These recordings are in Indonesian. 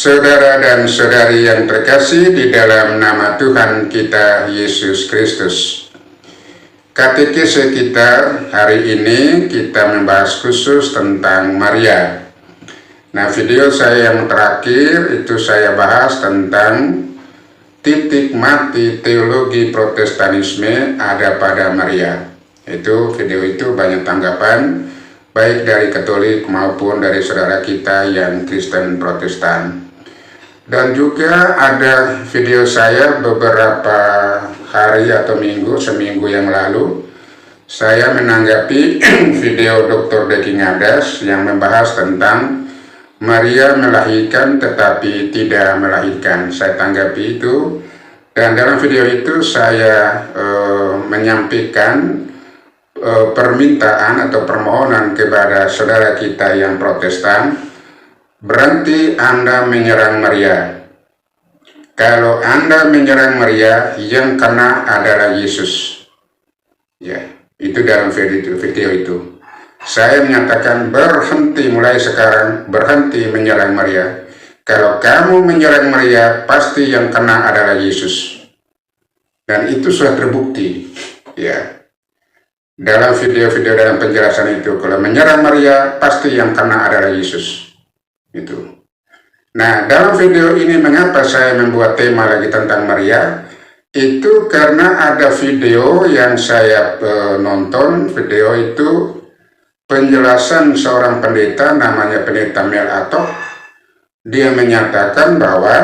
Saudara dan saudari yang terkasih di dalam nama Tuhan kita Yesus Kristus. Katekese kita hari ini kita membahas khusus tentang Maria. Nah, video saya yang terakhir itu saya bahas tentang titik mati teologi Protestanisme ada pada Maria. Video itu banyak tanggapan baik dari Katolik maupun dari saudara kita yang Kristen Protestan. Dan juga ada video saya beberapa hari atau seminggu yang lalu, saya menanggapi video Dr. Deki Ngadas yang membahas tentang Maria melahirkan tetapi tidak melahirkan. Saya tanggapi itu, dan dalam video itu saya menyampaikan permintaan atau permohonan kepada saudara kita yang Protestan, berhenti Anda menyerang Maria. Kalau Anda menyerang Maria, yang kena adalah Yesus. Ya, itu dalam video itu. Saya menyatakan berhenti mulai sekarang, berhenti menyerang Maria. Kalau kamu menyerang Maria, pasti yang kena adalah Yesus. Dan itu sudah terbukti. Ya. Dalam video-video dalam penjelasan itu, kalau menyerang Maria, pasti yang kena adalah Yesus. Itu. Nah, dalam video ini mengapa saya membuat tema lagi tentang Maria? Itu karena ada video yang saya nonton, video itu penjelasan seorang pendeta, namanya pendeta Mel Atok. Dia menyatakan bahwa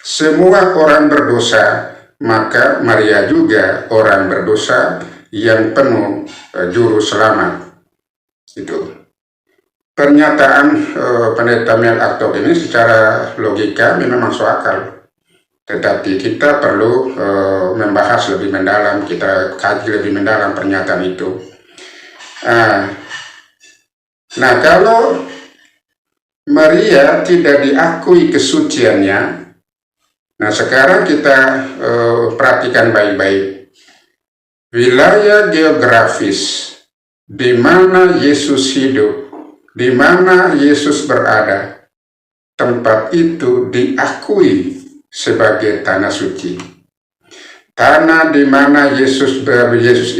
semua orang berdosa, maka Maria juga orang berdosa yang penuh juru selamat. Itu pernyataan pendeta Mel Atok ini secara logika memang masuk akal, tetapi kita perlu membahas lebih mendalam, kita kaji lebih mendalam pernyataan itu. Nah, kalau Maria tidak diakui kesuciannya, nah sekarang kita perhatikan baik-baik. Wilayah geografis di mana Yesus hidup, di mana Yesus berada, tempat itu diakui sebagai tanah suci. Tanah di mana Yesus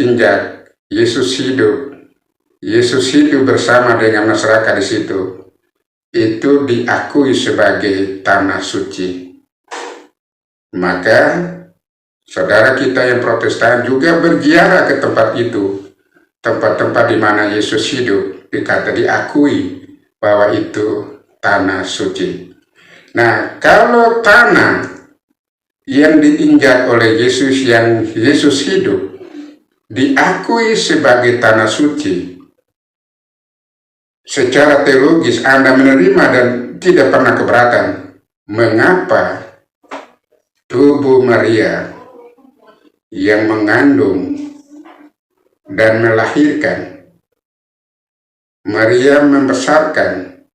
injak, Yesus hidup bersama dengan masyarakat di situ, itu diakui sebagai tanah suci. Maka saudara kita yang Protestan juga berziarah ke tempat itu, tempat-tempat di mana Yesus hidup, dikata diakui bahwa itu tanah suci. Nah, kalau tanah yang diinjak oleh Yesus, yang Yesus hidup, diakui sebagai tanah suci, secara teologis Anda menerima dan tidak pernah keberatan. Mengapa tubuh Maria yang mengandung dan melahirkan, Maria membesarkan,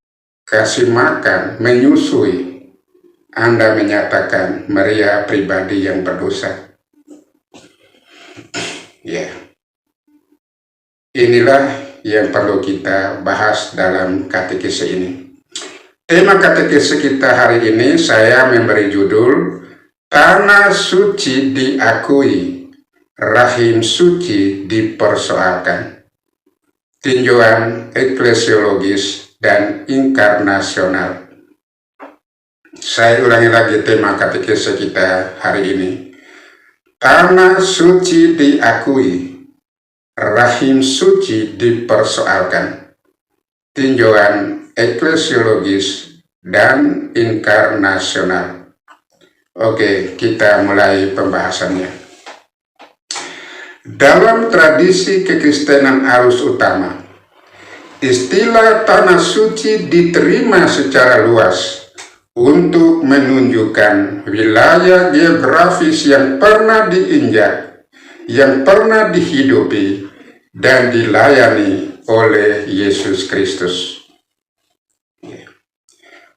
kasih makan, menyusui, Anda menyatakan Maria pribadi yang berdosa? Ya, inilah yang perlu kita bahas dalam katekese ini. Tema katekese kita hari ini saya memberi judul Tanah Suci Diakui, Rahim Suci Dipersoalkan. Tinjauan eklesiologis dan inkarnasional. Saya ulangi lagi tema katekese kita hari ini. Tanah suci diakui, rahim suci dipersoalkan. Tinjauan eklesiologis dan inkarnasional. Oke, kita mulai pembahasannya. Dalam tradisi kekristenan arus utama, istilah tanah suci diterima secara luas untuk menunjukkan wilayah geografis yang pernah diinjak, yang pernah dihidupi, dan dilayani oleh Yesus Kristus.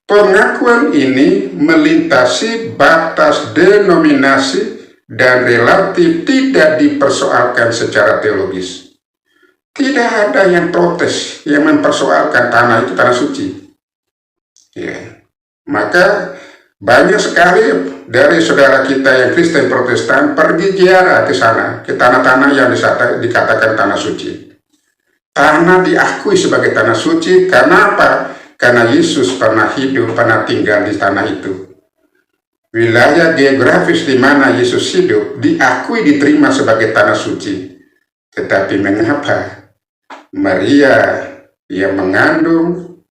Pengakuan ini melintasi batas denominasi dan relatif tidak dipersoalkan secara teologis. Tidak ada yang protes, yang mempersoalkan tanah itu tanah suci. Ya. Maka banyak sekali dari saudara kita yang Kristen Protestan pergi ziarah ke sana, ke tanah-tanah yang dikatakan tanah suci. Tanah diakui sebagai tanah suci karena apa? Karena Yesus pernah hidup, pernah tinggal di tanah itu. Wilayah geografis di mana Yesus hidup diakui, diterima sebagai tanah suci. Tetapi mengapa Maria yang mengandung,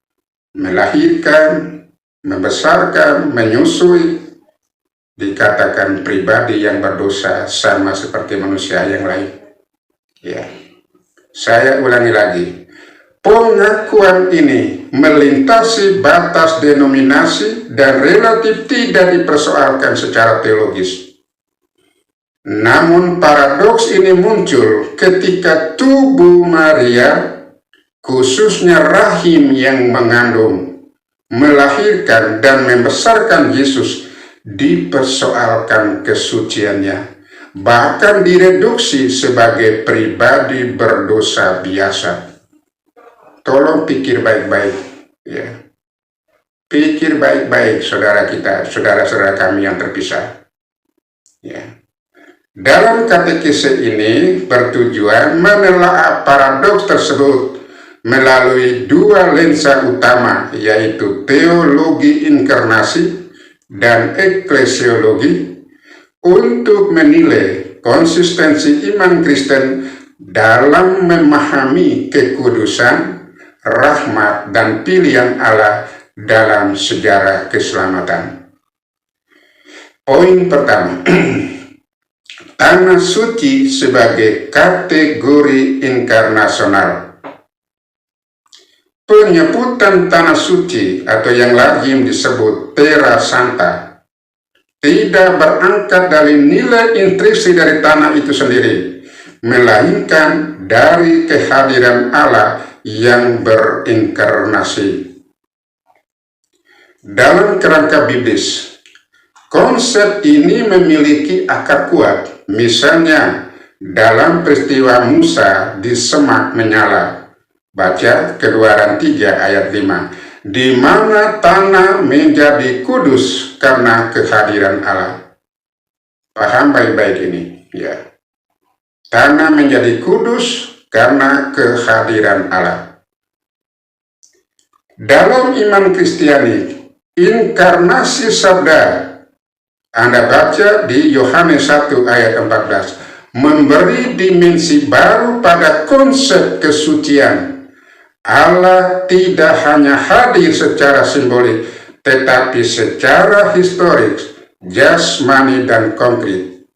melahirkan, membesarkan, menyusui, dikatakan pribadi yang berdosa sama seperti manusia yang lain? Ya, saya ulangi lagi. Pengakuan ini melintasi batas denominasi dan relatif tidak dipersoalkan secara teologis. Namun paradoks ini muncul ketika tubuh Maria, khususnya rahim yang mengandung, melahirkan dan membesarkan Yesus, dipersoalkan kesuciannya, bahkan direduksi sebagai pribadi berdosa biasa. Tolong pikir baik-baik, ya. Pikir baik-baik, saudara kita, saudara-saudara kami yang terpisah. Ya. Dalam katekese ini bertujuan menelaah paradoks tersebut melalui dua lensa utama, yaitu teologi inkarnasi dan eklesiologi, untuk menilai konsistensi iman Kristen dalam memahami kekudusan, rahmat, dan pilihan Allah dalam sejarah keselamatan. Poin pertama, tanah suci sebagai kategori inkarnasional. Penyebutan tanah suci atau yang lazim disebut Terra Santa tidak berangkat dari nilai intriksi dari tanah itu sendiri, melainkan dari kehadiran Allah yang berinkarnasi. Dalam kerangka biblis, konsep ini memiliki akar kuat, misalnya dalam peristiwa Musa di semak menyala. Baca Keluaran 3 ayat 5, di mana tanah menjadi kudus karena kehadiran Allah. Paham baik-baik ini, ya. Tanah menjadi kudus karena kehadiran Allah. Dalam iman Kristiani, inkarnasi sabda, Anda baca di Yohanes 1 ayat 14, memberi dimensi baru pada konsep kesucian. Allah tidak hanya hadir secara simbolik, tetapi secara historis, jasmani, dan konkret.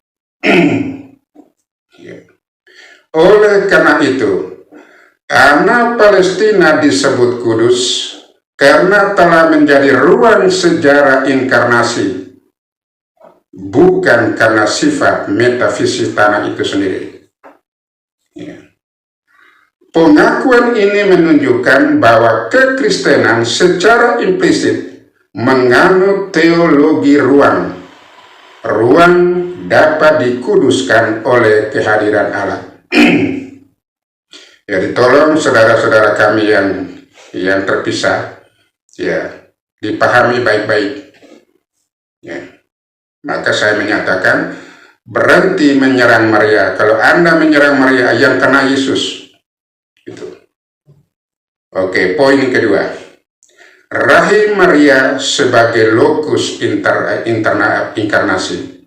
Oleh karena itu, tanah Palestina disebut kudus karena telah menjadi ruang sejarah inkarnasi, bukan karena sifat metafisik tanah itu sendiri. Pengakuan ini menunjukkan bahwa kekristenan secara implisit menganut teologi ruang. Ruang dapat dikuduskan oleh kehadiran Allah. Jadi tolong saudara-saudara kami yang terpisah, ya, dipahami baik-baik. Ya. Maka saya menyatakan, berhenti menyerang Maria. Kalau Anda menyerang Maria, yang kena Yesus. Itu. Oke, poin kedua. Rahim Maria sebagai lokus inkarnasi.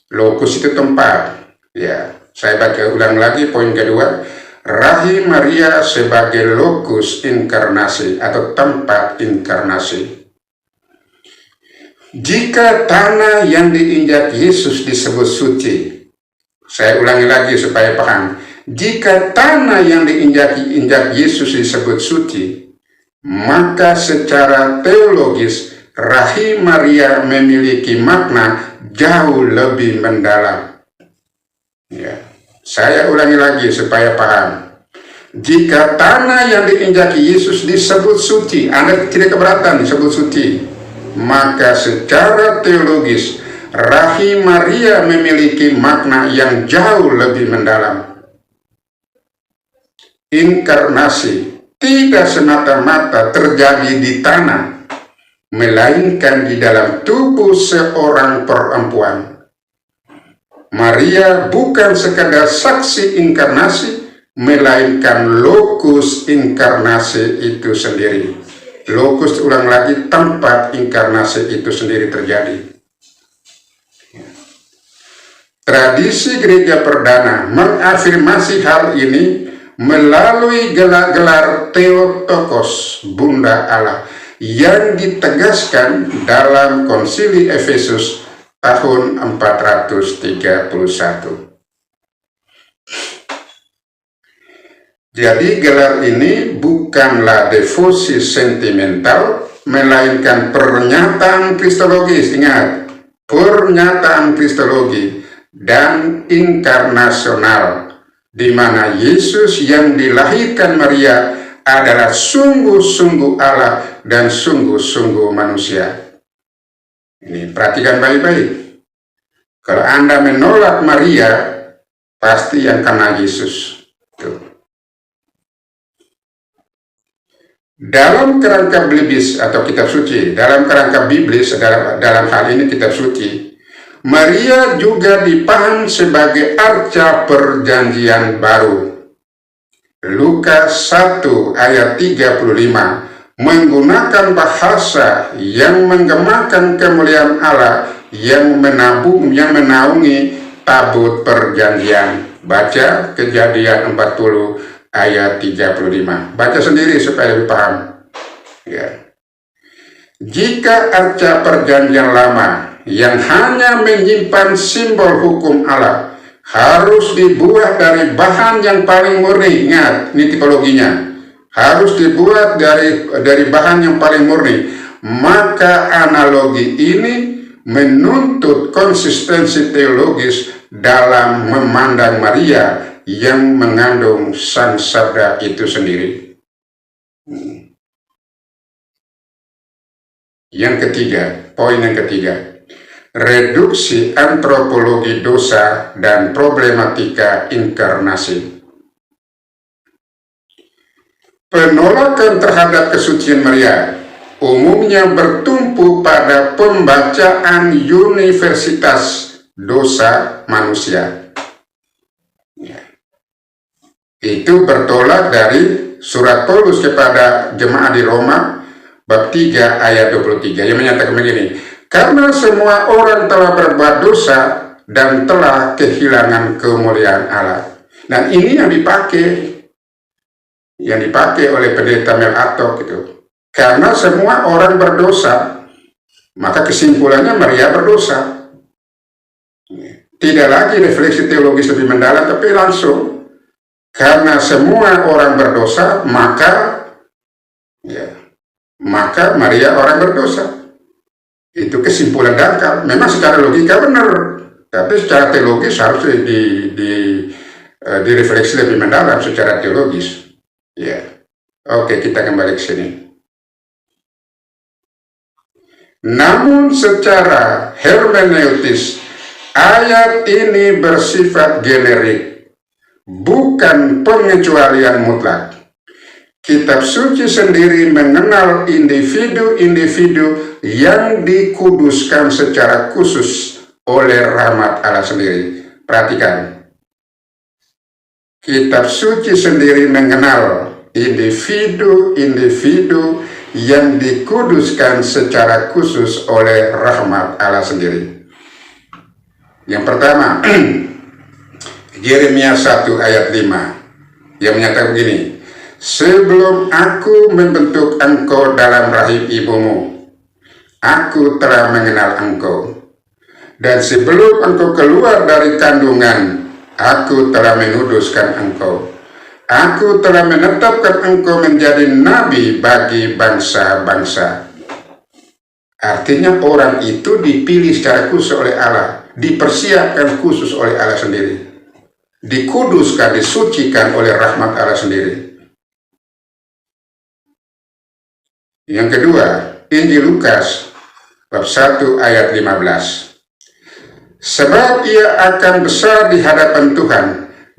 Lokus itu tempat. Ya, saya baca ulang lagi poin kedua. Rahim Maria sebagai lokus inkarnasi atau tempat inkarnasi. Jika tanah yang diinjak Yesus disebut suci, saya ulangi lagi supaya paham. Jika tanah yang diinjak Yesus disebut suci, maka secara teologis rahim Maria memiliki makna jauh lebih mendalam. Ya, saya ulangi lagi supaya paham. Jika tanah yang diinjak Yesus disebut suci, Anda tidak keberatan disebut suci, maka secara teologis rahim Maria memiliki makna yang jauh lebih mendalam. Inkarnasi tidak semata-mata terjadi di tanah, melainkan di dalam tubuh seorang perempuan. Maria bukan sekadar saksi inkarnasi, melainkan lokus inkarnasi itu sendiri. Lokus, ulang lagi, tempat inkarnasi itu sendiri terjadi. Tradisi gereja perdana mengafirmasi hal ini melalui gelar Theotokos, Bunda Allah, yang ditegaskan dalam Konsili Efesus tahun 431. Jadi gelar ini bukanlah devosi sentimental, melainkan pernyataan kristologis. Ingat, pernyataan kristologi dan inkarnasional, di mana Yesus yang dilahirkan Maria adalah sungguh-sungguh Allah dan sungguh-sungguh manusia. Ini perhatikan baik-baik. Kalau Anda menolak Maria, pasti yang kena Yesus. Tuh. Dalam kerangka biblis atau kitab suci, dalam kerangka biblis, dalam hal ini kitab suci, Maria juga dipaham sebagai arca perjanjian baru. Lukas 1 ayat 35 menggunakan bahasa yang menggemakan kemuliaan Allah yang menaungi tabut perjanjian. Baca Kejadian 40 ayat 35. Baca sendiri supaya lebih paham. Ya. Jika arca perjanjian lama yang hanya menyimpan simbol hukum Allah harus dibuat dari bahan yang paling murni, ingat, ini tipologinya, harus dibuat dari bahan yang paling murni, maka analogi ini menuntut konsistensi teologis dalam memandang Maria yang mengandung Sang Sabda itu sendiri. Yang ketiga, poin yang ketiga, reduksi antropologi dosa dan problematika inkarnasi. Penolakan terhadap kesucian Maria umumnya bertumpu pada pembacaan universitas dosa manusia. Itu bertolak dari surat Paulus kepada jemaat di Roma bab 3 ayat 23 yang menyatakan begini, karena semua orang telah berbuat dosa dan telah kehilangan kemuliaan Allah. Dan ini yang dipakai oleh pendeta Mel Atok gitu. Karena semua orang berdosa, maka kesimpulannya Maria berdosa. Tidak lagi refleksi teologis lebih mendalam, tapi langsung karena semua orang berdosa, maka Maria orang berdosa. Itu kesimpulan dangkal. Memang secara logika benar, tapi secara teologis harus direfleksi lebih mendalam secara teologis. Ya, oke, kita kembali ke sini. Namun secara hermeneutis, ayat ini bersifat generik, bukan pengecualian mutlak. Kitab suci sendiri mengenal individu-individu yang dikuduskan secara khusus oleh rahmat Allah sendiri. Perhatikan. Kitab suci sendiri mengenal individu-individu yang dikuduskan secara khusus oleh rahmat Allah sendiri. Yang pertama, Yeremia 1 ayat 5 yang menyatakan begini, sebelum aku membentuk engkau dalam rahim ibumu, aku telah mengenal engkau. Dan sebelum engkau keluar dari kandungan, aku telah menguduskan engkau. Aku telah menetapkan engkau menjadi nabi bagi bangsa-bangsa. Artinya orang itu dipilih secara khusus oleh Allah, dipersiapkan khusus oleh Allah sendiri, dikuduskan, disucikan oleh rahmat Allah sendiri. Yang kedua, Injil Lukas bab 1 ayat 15. Sebab ia akan besar di hadapan Tuhan,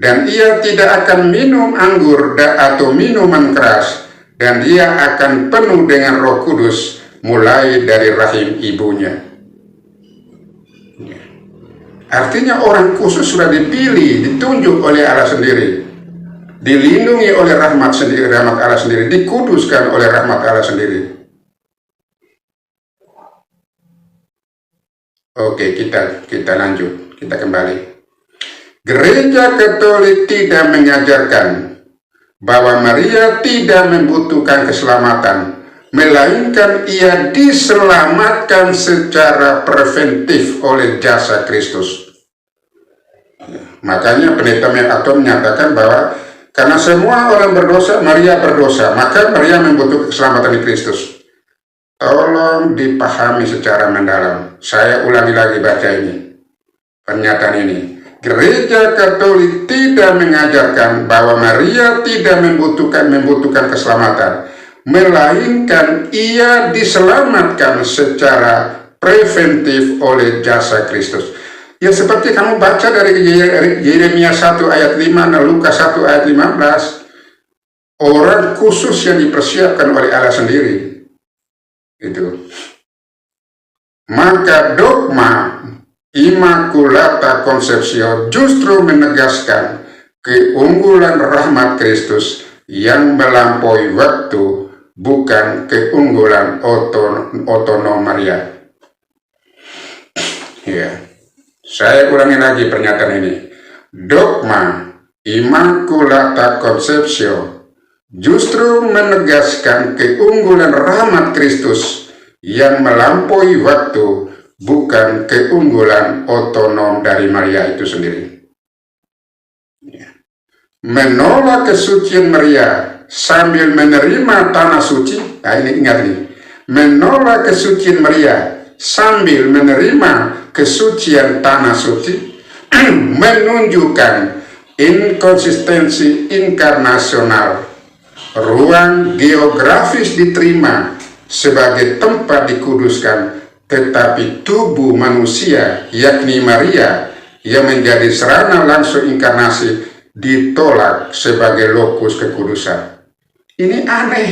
dan ia tidak akan minum anggur atau minuman keras, dan dia akan penuh dengan Roh Kudus mulai dari rahim ibunya. Artinya orang khusus sudah dipilih, ditunjuk oleh Allah sendiri, dilindungi oleh rahmat sendiri, rahmat Allah sendiri, dikuduskan oleh rahmat Allah sendiri. Oke, kita lanjut, kita kembali. Gereja Katolik tidak mengajarkan bahwa Maria tidak membutuhkan keselamatan, melainkan ia diselamatkan secara preventif oleh jasa Kristus. Makanya Pendeta MacArthur menyatakan bahwa karena semua orang berdosa, Maria berdosa, maka Maria membutuhkan keselamatan di Kristus. Tolong dipahami secara mendalam. Saya ulangi lagi baca ini, pernyataan ini. Gereja Katolik tidak mengajarkan bahwa Maria tidak membutuhkan keselamatan, melainkan ia diselamatkan secara preventif oleh jasa Kristus. Ya seperti kamu baca dari Yeremia 1 ayat 5 dan Lukas 1 ayat 15. Orang khusus yang dipersiapkan oleh Allah sendiri. Itu. Maka dogma Immaculata Conception justru menegaskan keunggulan rahmat Kristus yang melampaui waktu, bukan keunggulan otonom Maria. Ya, saya ulangi lagi pernyataan ini. Dogma Immaculata Conception justru menegaskan keunggulan rahmat Kristus yang melampaui waktu, bukan keunggulan otonom dari Maria itu sendiri. Menolak kesucian Maria sambil menerima tanah suci, nah ini ingat nih, menolak kesucian Maria sambil menerima kesucian tanah suci menunjukkan inkonsistensi inkarnasional. Ruang geografis diterima sebagai tempat dikuduskan, tetapi tubuh manusia, yakni Maria, yang menjadi sarana langsung inkarnasi, ditolak sebagai lokus kekudusan. Ini aneh,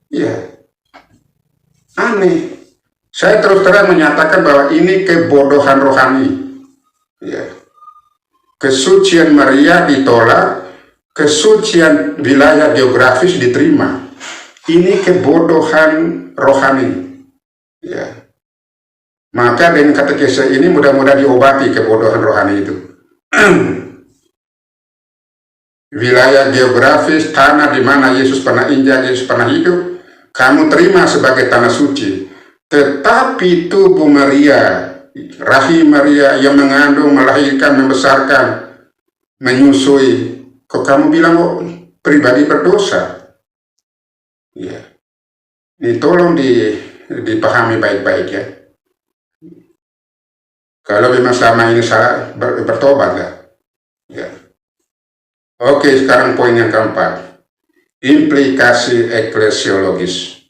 ya, aneh. Saya terus terang menyatakan bahwa ini kebodohan rohani. Ya. Kesucian Maria ditolak, kesucian wilayah geografis diterima. Ini kebodohan rohani. Ya. Maka dengan katekese ini mudah-mudahan diobati kebodohan rohani itu. Wilayah geografis, tanah di mana Yesus pernah injak, Yesus pernah hidup, kamu terima sebagai tanah suci. Tetapi tubuh Maria, rahim Maria yang mengandung, melahirkan, membesarkan, menyusui, kok kamu bilang kok pribadi berdosa? Ya. Ini tolong dipahami baik-baik ya. Kalau memang selama ini salah, bertobat lah. Ya. Oke, sekarang poin yang keempat. Implikasi eklesiologis.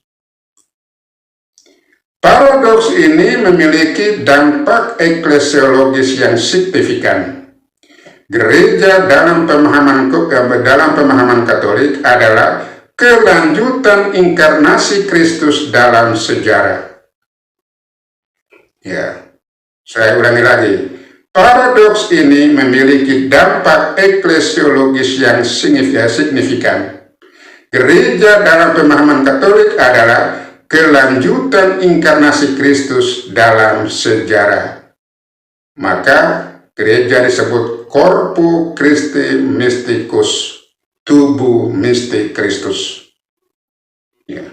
Paradoks ini memiliki dampak eklesiologis yang signifikan. Gereja dalam pemahaman Katolik adalah kelanjutan inkarnasi Kristus dalam sejarah. Ya. Saya ulangi lagi, paradoks ini memiliki dampak eklesiologis yang signifikan. Gereja dalam pemahaman Katolik adalah kelanjutan inkarnasi Kristus dalam sejarah. Maka gereja disebut Corpus Christi Mysticus, tubuh mistik Kristus. Ya.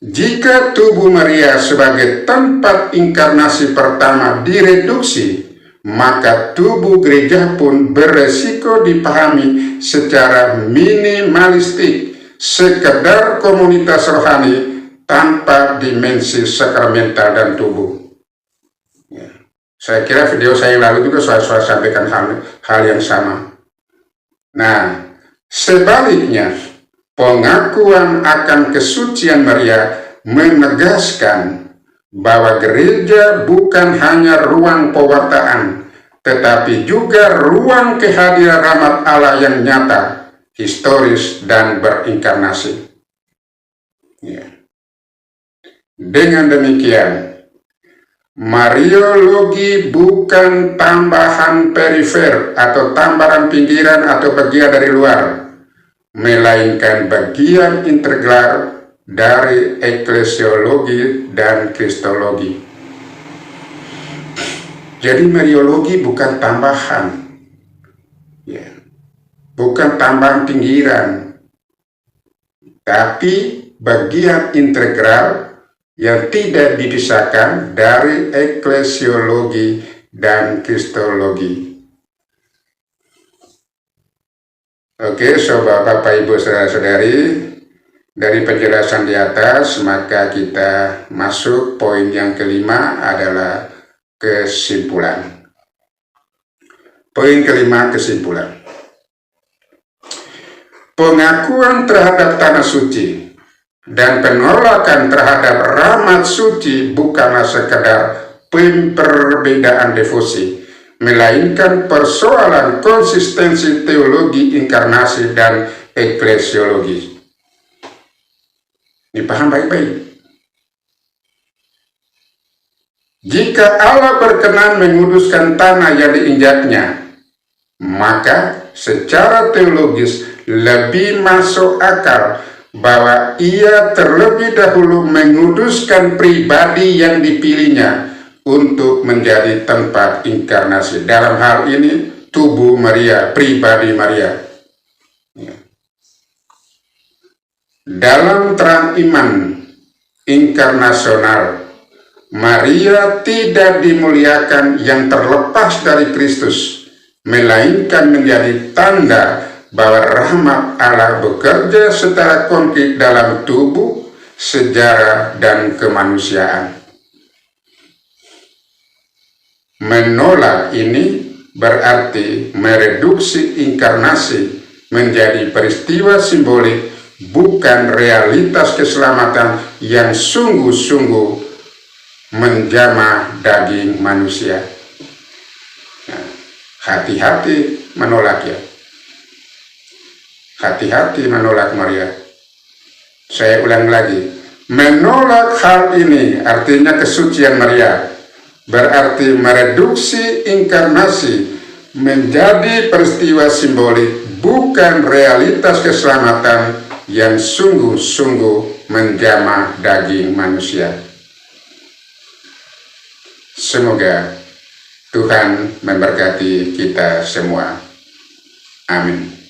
Jika tubuh Maria sebagai tempat inkarnasi pertama direduksi, maka tubuh gereja pun beresiko dipahami secara minimalistik, sekedar komunitas rohani tanpa dimensi sakramental dan tubuh. Ya. Saya kira video saya yang lalu juga saya sampaikan hal yang sama. Nah, sebaliknya, pengakuan akan kesucian Maria menegaskan bahwa gereja bukan hanya ruang pewartaan, tetapi juga ruang kehadiran rahmat Allah yang nyata, historis, dan berinkarnasi. Ya. Dengan demikian, Mariologi bukan tambahan perifer atau tambahan pinggiran atau bagian dari luar, melainkan bagian integral dari eklesiologi dan kristologi. Jadi Mariologi bukan tambahan, ya, bukan tambahan pinggiran, tapi bagian integral yang tidak dipisahkan dari eklesiologi dan kristologi. Oke, sobat Bapak Ibu saudara-saudari, dari penjelasan di atas maka kita masuk poin yang kelima adalah kesimpulan. Poin kelima, kesimpulan. Pengakuan terhadap tanah suci dan penolakan terhadap rahmat suci bukanlah sekedar perbedaan devosi, melainkan persoalan konsistensi teologi inkarnasi dan eklesiologi. Dipaham baik-baik. Jika Allah berkenan menguduskan tanah yang diinjaknya, maka secara teologis lebih masuk akal bahwa ia terlebih dahulu menguduskan pribadi yang dipilihnya untuk menjadi tempat inkarnasi. Dalam hal ini tubuh Maria, pribadi Maria. Dalam terang iman inkarnasional, Maria tidak dimuliakan yang terlepas dari Kristus, melainkan menjadi tanda bahwa rahmat Allah bekerja secara konkret dalam tubuh, sejarah, dan kemanusiaan. Menolak ini berarti mereduksi inkarnasi menjadi peristiwa simbolik, bukan realitas keselamatan yang sungguh-sungguh menjamah daging manusia. Nah, hati-hati menolak ya. Hati-hati menolak Maria. Saya ulang lagi. Menolak hal ini artinya kesucian Maria. Berarti mereduksi inkarnasi menjadi peristiwa simbolik, bukan realitas keselamatan yang sungguh-sungguh menjamah daging manusia. Semoga Tuhan memberkati kita semua. Amin.